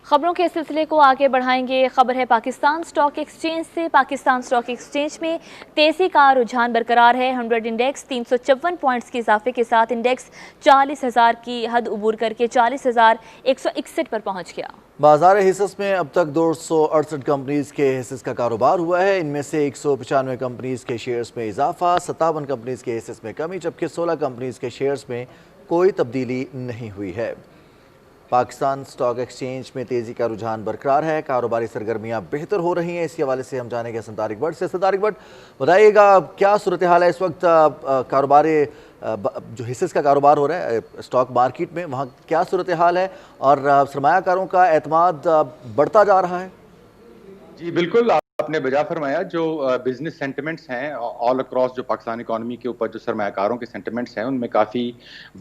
खबरों के सिलसिले को आगे बढ़ाएंगे। खबर है पाकिस्तान स्टॉक एक्सचेंज से। पाकिस्तान स्टॉक एक्सचेंज में तेजी का रुझान बरकरार है। 100 इंडेक्स 354 पॉइंट्स के इजाफे के साथ इंडेक्स 40,000 की हद उबूर करके 40,161 पर पहुंच गया। बाजार हिस्स में अब तक 268 कंपनीज के हिस्स का कारोबार हुआ है। इनमें से 195 कंपनीज के शेयर्स में इजाफा, 57 कंपनीज के हिस्स में कमी, जबकि 16 कंपनीज के शेयर्स में कोई तब्दीली नहीं हुई है। पाकिस्तान स्टॉक एक्सचेंज में तेज़ी का रुझान बरकरार है, कारोबारी सरगर्मियां बेहतर हो रही हैं। इसी हवाले से हम जानेंगे हसन तारिक भट्ट से। तारिक भट्ट, बताइएगा क्या सूरत हाल है इस वक्त कारोबारी जो हिस्से का कारोबार हो रहा है स्टॉक मार्केट में, वहाँ क्या सूरत हाल है और सरमायाकारों का एतमाद बढ़ता जा रहा है? जी बिल्कुल, आपने बजा फरमाया। जो बिजनेस सेंटिमेंट्स हैं ऑल अक्रॉस जो पाकिस्तान इकॉनमी के ऊपर जो सरमायाकारों के सेंटिमेंट्स हैं उनमें काफ़ी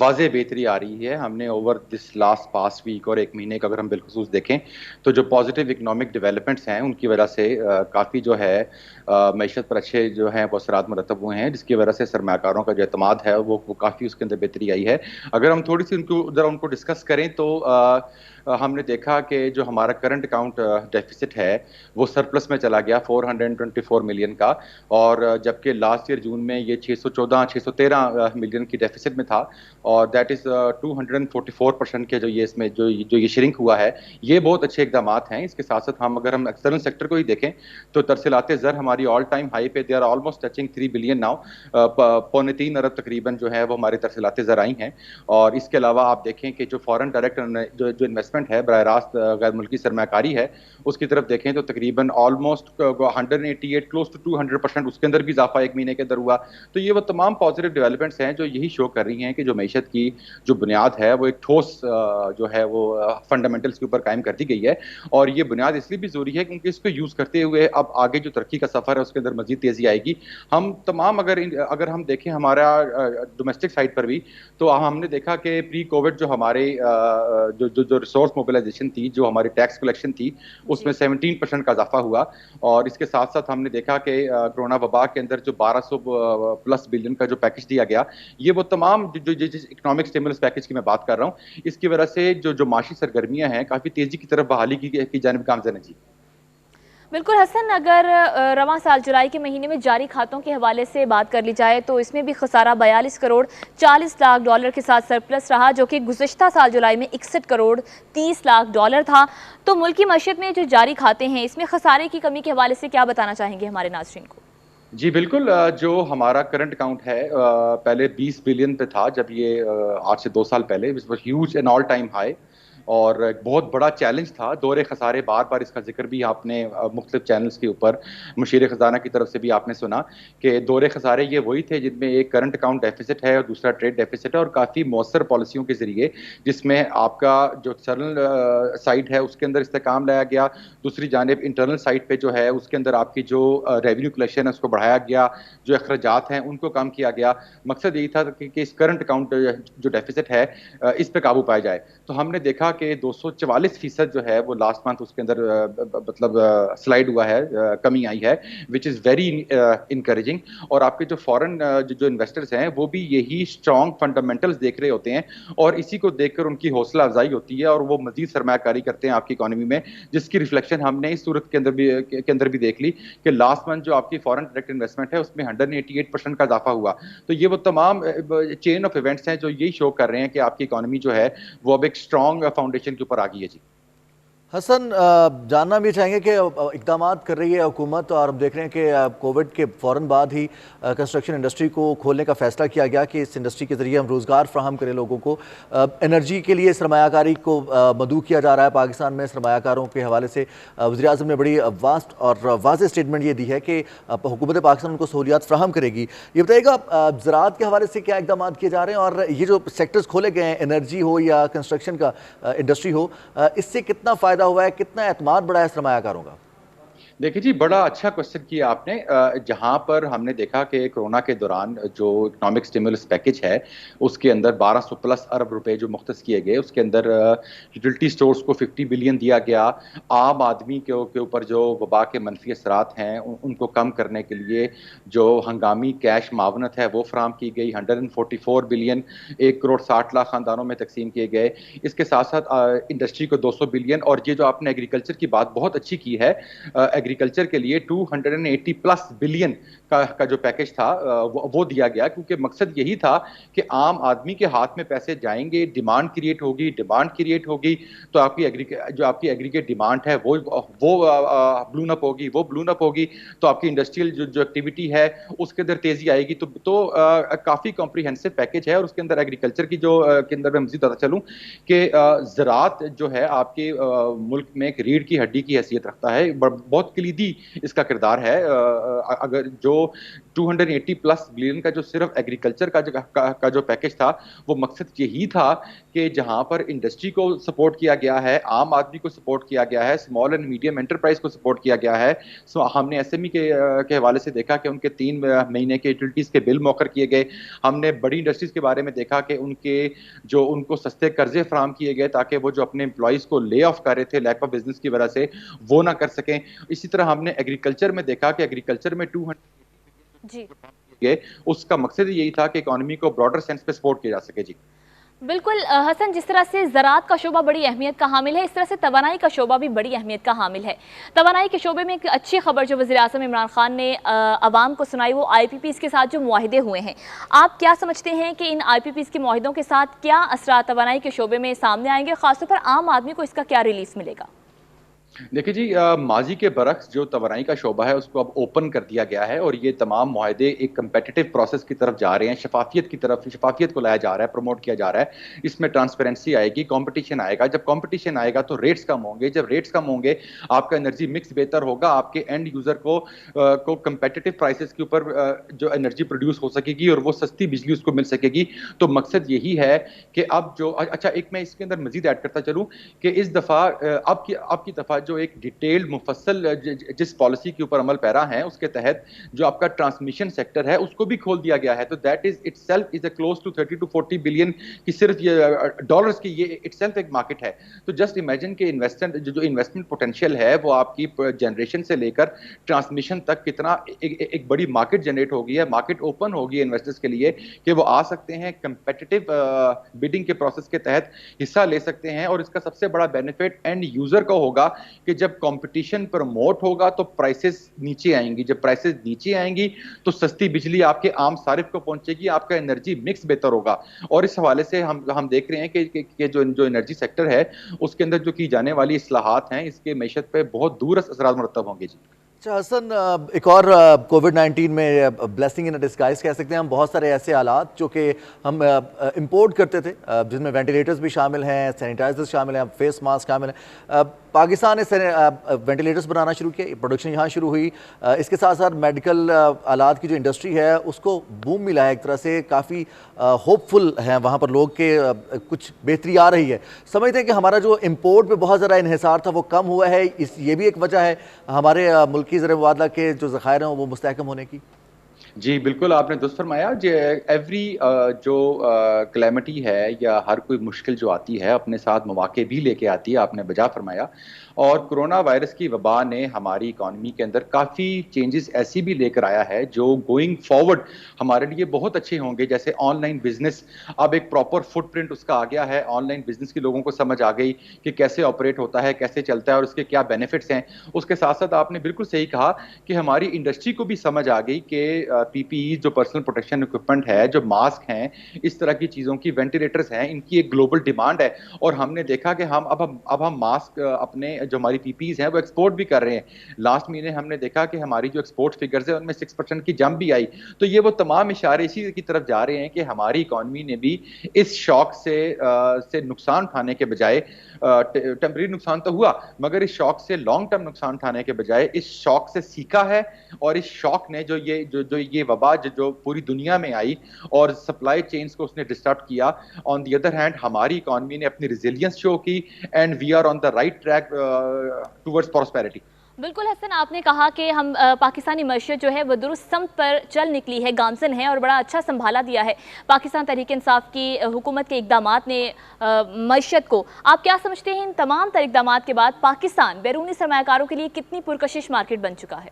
वाज़ेह बेहतरी आ रही है। हमने over this last past week और एक महीने का अगर हम बिलखुसूस देखें तो जो पॉजिटिव इकनॉमिक डेवलपमेंट्स हैं उनकी वजह से काफ़ी जो है मैशत पर अच्छे जो हैं वो असरात मरतब हुए हैं, जिसकी वजह से सरमायाकारों का जो एतमाद है वो काफ़ी उसके अंदर बेहतरी आई है। अगर हम थोड़ी सी उनको डिस्कस करें तो हमने देखा कि जो हमारा करंट अकाउंट डेफिसिट है वो सरप्लस में चला गया 424 मिलियन का, और जबकि लास्ट ईयर जून में ये 613 मिलियन की डेफिसिट में था, और दैट इज़ 244% के जो ये इसमें जो ये श्रिंक हुआ है, ये बहुत अच्छे इकदाम हैं। इसके साथ साथ अगर हम एक्सटर्नल सेक्टर को ही देखें तो तरसीलात ज़र हमारी ऑल टाइम हाई पे, they are almost touching 3 billion now, 3.25 अरब तकरीबन जो है वो हमारी तरसीलात ज़र आई हैं। और इसके अलावा आप देखें कि जो फॉरेन डायरेक्ट जो इन्वेस्टमेंट है बराह रास्त गैर मुल्की सरमाकारी है उसकी तरफ देखें तो तकरीबन ऑलमोस्ट 188 क्लोज टू 200% उसके अंदर भी इजाफा एक महीने के अंदर हुआ। तो ये वो तमाम पॉजिटिव डेवलपमेंट्स हैं जो यही शो कर रही हैं कि जो मैशत की जो बुनियाद है वो एक ठोस जो है वो फंडामेंटल्स के ऊपर कायम कर दी गई है। और ये बुनियाद इसलिए भी जरूरी है क्योंकि इसको यूज़ करते हुए अब आगे जो तरक्की का सफ़र है उसके अंदर मजीद तेज़ी आएगी। हम तमाम अगर हम देखें हमारा डोमेस्टिक साइड पर भी, तो हमने देखा कि प्री कोविड जो हमारे जो रिसोर्स मोबिलाइजेशन थी, जो हमारी टैक्स कलेक्शन थी, उसमें 17% का इजाफा हुआ। और इसके साथ साथ हमने देखा कि कोरोना वबा के अंदर जो 1200 प्लस बिलियन का जो पैकेज दिया गया, ये वो तमाम जो इकोनॉमिक स्टिमुलस पैकेज की मैं बात कर रहा हूँ, इसकी वजह से जो माशी सरगर्मियां हैं काफ़ी तेज़ी की तरफ बहाली की जानिब गामज़न है। जी बिल्कुल हसन, अगर रवां साल जुलाई के महीने में जारी खातों के हवाले से बात कर ली जाए तो इसमें भी खसारा 42 करोड़ 40 लाख डॉलर के साथ सरप्लस रहा, जो कि गुज़श्ता साल जुलाई में 61 करोड़ 30 लाख डॉलर था। तो मुल्की मईशत में जो जारी खाते हैं इसमें खसारे की कमी के हवाले से क्या बताना चाहेंगे हमारे नाज़रीन को? जी बिल्कुल, जो हमारा करंट अकाउंट है पहले 20 बिलियन पे था जब ये आज से 2 साल पहले, it was huge an all time high, और एक बहुत बड़ा चैलेंज था। दौरे खसारे, बार बार इसका जिक्र भी आपने मुख्तलिफ चैनल्स के ऊपर मुशीर ख़जाना की तरफ से भी आपने सुना कि दौरे खसारे ये वही थे जिनमें एक करंट अकाउंट डेफिसिट है और दूसरा ट्रेड डेफिसिट है, और काफ़ी मौसर पॉलिसियों के ज़रिए जिसमें आपका जो एक्सटर्नल साइड है उसके अंदर इस्तेकाम लाया गया, दूसरी जानिब इंटरनल साइड पर जो है उसके अंदर आपकी जो रेवेन्यू कलेक्शन है उसको बढ़ाया गया, जो अखराजात हैं उनको कम किया गया। मकसद यही था कि इस करंट अकाउंट जो डेफिसिट है इस पर काबू पाया जाए। तो हमने देखा कि 244% जो है वो लास्ट मंथ उसके अंदर मतलब स्लाइड हुआ है, कमी आई है, विच इज़ वेरी इनकरेजिंग। और आपके जो फॉरेन जो इन्वेस्टर्स हैं वो भी यही स्ट्रॉन्ग फंडामेंटल्स देख रहे होते हैं, और इसी को देखकर उनकी हौसला अफजाई होती है और वो मजीद सरमायाकारी करते हैं आपकी इकॉनमी में, जिसकी रिफ्लेक्शन हमने इस सूरत के अंदर भी देख ली कि लास्ट मंथ जो आपकी फॉरेन डायरेक्ट इन्वेस्टमेंट है उसमें 188% का इजाफा हुआ। तो ये वो तमाम चेन ऑफ इवेंट्स हैं जो यही शो कर रहे हैं कि आपकी इकॉनमी जो है वो अब एक स्ट्रॉन्ग फाउंडेशन के ऊपर आ गई है। जी हसन, जानना भी चाहेंगे कि इक़दामात कर रही है हुकूमत, और हम देख रहे हैं कि कोविड के फ़ौरन बाद ही कंस्ट्रक्शन इंडस्ट्री को खोलने का फ़ैसला किया गया कि इस इंडस्ट्री के ज़रिए हम रोज़गार फ़राहम करें लोगों को। एनर्जी के लिए सरमायाकारी को मदऊ किया जा रहा है पाकिस्तान में। सरमायाकारों के हवाले से वज़ीर-ए-आज़म ने बड़ी वास्ट और वाज़ेह स्टेटमेंट ये दी है कि हुकूमत पाकिस्तान उनको सहूलियात फ़राहम करेगी। ये बताइएगा ज़राअत के हवाले से क्या इक़दामात किए जा रहे हैं, और ये जो सेक्टर्स खोले गए हैं, एनर्जी हो या कंस्ट्रक्शन का इंडस्ट्री हो, इससे कितना फ़ायदा हुआ है, कितना एतमाद बढ़ा है सरमायाकारों का? देखिए जी, बड़ा अच्छा क्वेश्चन किया आपने। जहाँ पर हमने देखा कि कोरोना के दौरान जो इकोनॉमिक स्टिमुलस पैकेज है, उसके अंदर 1200 प्लस अरब रुपए जो मुख्तस किए गए, उसके अंदर यूटिलिटी स्टोर्स को 50 बिलियन दिया गया। आम आदमी के ऊपर जो वबा के मनफी असरात हैं उनको कम करने के लिए जो हंगामी कैश मावनत है वो फराम की गई। 144 बिलियन 1 करोड़ 60 लाख खानदानों में तकसीम किए गए। इसके साथ साथ इंडस्ट्री को 200 बिलियन, और ये जो आपने एग्रीकल्चर की बात बहुत अच्छी की है, एग्रीकल्चर के लिए 280 प्लस बिलियन का जो पैकेज था वो दिया गया, क्योंकि मकसद यही था कि आम आदमी के हाथ में पैसे जाएंगे, डिमांड क्रिएट होगी तो आपकी एग्रीगेट डिमांड है वो ब्लून अप होगी, तो आपकी इंडस्ट्रियल जो एक्टिविटी है उसके अंदर तेजी आएगी। तो काफी कॉम्प्रिहेंसिव पैकेज है। और उसके अंदर एग्रीकल्चर की जो के अंदर मैं मजीद बता चलूं कि ज़राअत जो है आपके मुल्क में एक रीढ़ की हड्डी की हैसियत रखता है, बहुत कलीदी इसका किरदार है। अगर जो 280 प्लस बिलियन का जो सिर्फ एग्रीकल्चर का जो पैकेज था, वो मकसद यही था कि जहां पर इंडस्ट्री को सपोर्ट किया गया है, आम आदमी को सपोर्ट किया गया है, स्मॉल एंड मीडियम एंटरप्राइज को सपोर्ट किया गया है। हमने एसएमई के हवाले से देखा कि उनके 3 महीने के यूटिलिटीज के बिल मौखर किए गए। हमने बड़ी इंडस्ट्रीज के बारे में देखा कि उनको सस्ते कर्जे फराम किए गए ताकि वो जो अपने एम्प्लॉइज को ले ऑफ कर रहे थे लैक ऑफ बिजनेस की वजह से, वो ना कर सकें। इसी तरह हमने एग्रीकल्चर में देखा कि एग्रीकल्चर में 200 जी गए, उसका मकसद यही था कि इकोनॉमी को ब्रॉडर सेंस पे सपोर्ट किया जा सके। जी बिल्कुल हसन, जिस तरह से ज़राअत का शोबा बड़ी अहमियत का हामिल है, इस तरह से तवानाई का शोबा भी बड़ी अहमियत का हामिल है। तवानाई के शोबे में एक अच्छी खबर जो वज़ीर आज़म इमरान खान ने आवाम को सुनाई, वो IPPs के साथ जो मुआहिदे हुए हैं, आप क्या समझते हैं कि इन IPPs के मुआहिदों के साथ क्या असरात तवानाई के शोबे में सामने आएंगे, खासतौर पर आम आदमी को इसका क्या रिलीफ मिलेगा? देखिए जी, माजी के बरक्स जो तवानाई का शोबा है उसको अब ओपन कर दिया गया है, और ये तमाम मुआहदे एक कंपेटिटिव प्रोसेस की तरफ जा रहे हैं, शफाफियत को लाया जा रहा है, प्रमोट किया जा रहा है। इसमें ट्रांसपेरेंसी आएगी, कंपटीशन आएगा। जब कंपटीशन आएगा तो रेट्स कम होंगे, जब रेट्स कम होंगे आपका एनर्जी मिक्स बेहतर होगा, आपके एंड यूजर को कंपेटिटिव प्राइसेस के ऊपर जो एनर्जी प्रोड्यूस हो सकेगी और वो सस्ती बिजली उसको मिल सकेगी। तो मकसद यही है कि अब जो अच्छा, एक मैं इसके अंदर मजीद ऐड करता चलूँ कि इस दफ़ा अब की दफ़ा जो एक डिटेल्ड मुफस्सल जिस पॉलिसी के ऊपर अमल पैरा है, उसके तहत जो आपका ट्रांसमिशन सेक्टर है उसको भी खोल दिया गया है। तो that is itself is close to 30 to 40 billion की सिर्फ ये डॉलर्स की ये इटसेल्फ एक मार्केट है। तो जस्ट इमेजिन कि जो इन्वेस्टमेंट पोटेंशियल है वो आपकी जनरेशन से लेकर ट्रांसमिशन तक कितना एक बड़ी मार्केट जनरेट होगी है, मार्केट ओपन होगी इन्वेस्टर्स के लिए कि वो आ सकते हैं, कंपेटिटिव बिडिंग के प्रोसेस के तहत हिस्सा ले सकते हैं। और इसका सबसे बड़ा बेनिफिट एंड यूजर का होगा कि जब कंपटीशन प्रमोट होगा तो प्राइसेस नीचे आएंगी, जब प्राइसेस नीचे आएंगी तो सस्ती बिजली आपके आम सारिफ को पहुंचेगी, आपका एनर्जी मिक्स बेहतर होगा। और इस हवाले से हम देख रहे हैं कि जो एनर्जी सेक्टर है उसके अंदर जो की जाने वाली इस्लाहात हैं, इसके मैशत पे बहुत दूरअज़ असरात मुरतब होंगे। जी अच्छा हसन, एक और कोविड-19 में ब्लेसिंग इन डिस्गाइज कह सकते हैं हम, बहुत सारे ऐसे आलात जो कि हम इंपोर्ट करते थे, जिसमें वेंटिलेटर्स भी शामिल हैं, सैनिटाइजर्स शामिल हैं, फेस मास्क शामिल हैं। पाकिस्तान ने वेंटिलेटर्स बनाना शुरू किया, प्रोडक्शन यहाँ शुरू हुई। इसके साथ साथ मेडिकल आलात की जो इंडस्ट्री है उसको बूम मिला है, एक तरह से काफ़ी होपफुल हैं वहाँ पर लोग के कुछ बेहतरी आ रही है। समझते हैं कि हमारा जो इम्पोर्ट पे बहुत ज़्यादा इन्हिसार था वो कम हुआ है, ये भी एक वजह है हमारे मुल्क की ज़र मुबादला के जो ज़खायर हैं वो मुस्तहकम होने की? जी बिल्कुल, आपने दुरुस्त फरमाया। एवरी जो क्लैमिटी है या हर कोई मुश्किल जो आती है अपने साथ मौके भी लेके आती है, आपने बजा फरमाया। और कोरोना वायरस की वबा ने हमारी इकॉनमी के अंदर काफ़ी चेंजेस ऐसी भी लेकर आया है जो गोइंग फॉरवर्ड हमारे लिए बहुत अच्छे होंगे। जैसे ऑनलाइन बिजनेस, अब एक प्रॉपर फुटप्रिंट उसका आ गया है। ऑनलाइन बिजनेस की लोगों को समझ आ गई कि कैसे ऑपरेट होता है, कैसे चलता है और उसके क्या बेनिफिट्स हैं। उसके साथ साथ आपने बिल्कुल सही कहा कि हमारी इंडस्ट्री को भी समझ आ गई कि PPE जो पर्सनल प्रोटेक्शन इक्विपमेंट है, जो मास्क हैं, इस तरह की चीज़ों की, वेंटिलेटर्स हैं, इनकी एक ग्लोबल डिमांड है। और हमने देखा कि हम मास्क अपने जो हमारी PPEs हैं वो एक्सपोर्ट भी कर रहे हैं। लास्ट महीने हमने देखा कि हमारी जो एक्सपोर्ट फिगर्स है उनमें 6% की जंप भी आई। तो ये वो तमाम इशारे इसी की तरफ जा रहे हैं कि हमारी इकॉनमी ने भी इस शॉक से नुकसान उठाने के बजाय, टेम्परेरी नुकसान तो हुआ मगर इस शॉक से लॉन्ग टर्म नुकसान उठाने के बजाय इस शॉक से सीखा है। और इस शॉक ने जो ये वबा जो पूरी दुनिया में आई और सप्लाई चेन्स को उसने डिस्टर्ब किया, ऑन द अदर हैंड हमारी इकॉनमी ने अपनी रिजिलियंस शो की and we are on the right track towards prosperity. बिल्कुल हसन, आपने कहा कि हम पाकिस्तानी मईशत जो है वो दुरुस्त समत पर चल निकली है, गामजन है और बड़ा अच्छा संभाला दिया है पाकिस्तान तहरीक इंसाफ की हुकूमत के इकदामात ने मईशत को। आप क्या समझते हैं इन तमाम तर इकदामात के बाद पाकिस्तान बैरूनी सरमायाकारों के लिए कितनी पुरकशिश मार्केट बन चुका है?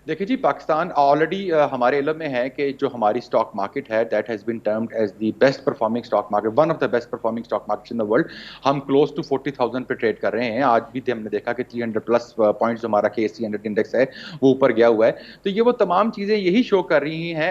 देखिए जी, पाकिस्तान ऑलरेडी हमारे इल्म में है कि जो हमारी स्टॉक मार्केट है that has been termed as the best performing stock market, one of the best performing stock markets in the world. हम क्लोज टू 40,000 पे ट्रेड कर रहे हैं। आज भी हमने देखा कि 300 प्लस पॉइंट्स जो हमारा KSE 100 इंडेक्स है वो ऊपर गया हुआ है। तो ये वो तमाम चीज़ें यही शो कर रही हैं।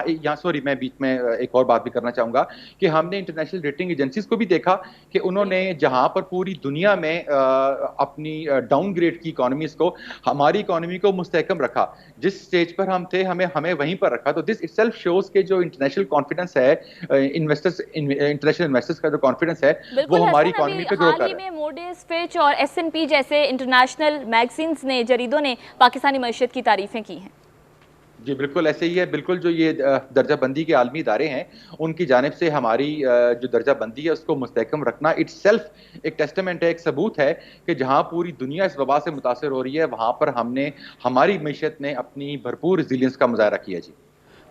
यहाँ सॉरी, मैं बीच में एक और बात भी करना चाहूँगा कि हमने इंटरनेशनल रेटिंग एजेंसीज को भी देखा कि उन्होंने जहाँ पर पूरी दुनिया में अपनी डाउन ग्रेड की इकोनॉमीज को, हमारी इकोनॉमी को मुस्तहकम रखा। जिस स्टेज पर हम थे हमें वहीं पर रखा। तो दिस इटसेल्फ शोज के जो इंटरनेशनल कॉन्फिडेंस है, इंटरनेशनल इन्वेस्टर्स का जो कॉन्फिडेंस है वो हमारी इकोनॉमी पे ग्रो कर रहा है। हाल ही में मूडीज, फिच और S&P जैसे इंटरनेशनल मैगजीन्स ने, जरीदों ने पाकिस्तानी मईशत की तारीफें की हैं। जी बिल्कुल ऐसे ही है। बिल्कुल जो ये दर्जा बंदी के आलमी इदारे हैं उनकी जानिब से हमारी जो दर्जा बंदी है उसको मुस्तहकम रखना इटसेल्फ एक टेस्टामेंट है, एक सबूत है कि जहां पूरी दुनिया इस वबा से मुतासर हो रही है वहां पर हमारी मईशत ने अपनी भरपूर रिजिलियंस का मुजाहरा किया। जी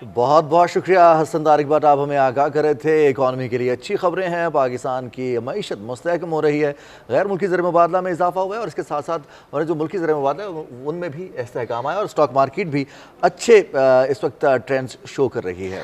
बहुत बहुत शुक्रिया हसन तारिक भट्ट, आप हमें आगाह कर रहे थे। इकॉनमी के लिए अच्छी खबरें हैं, पाकिस्तान की मईशत मुस्तहकम हो रही है, गैर मुल्की ज़र मुबादला में इजाफा हुआ है और इसके साथ साथ और जो मुल्की ज़र मुबादला है उनमें भी इस्तेहकाम आया और स्टॉक मार्केट भी अच्छे इस वक्त ट्रेंड्स शो कर रही है।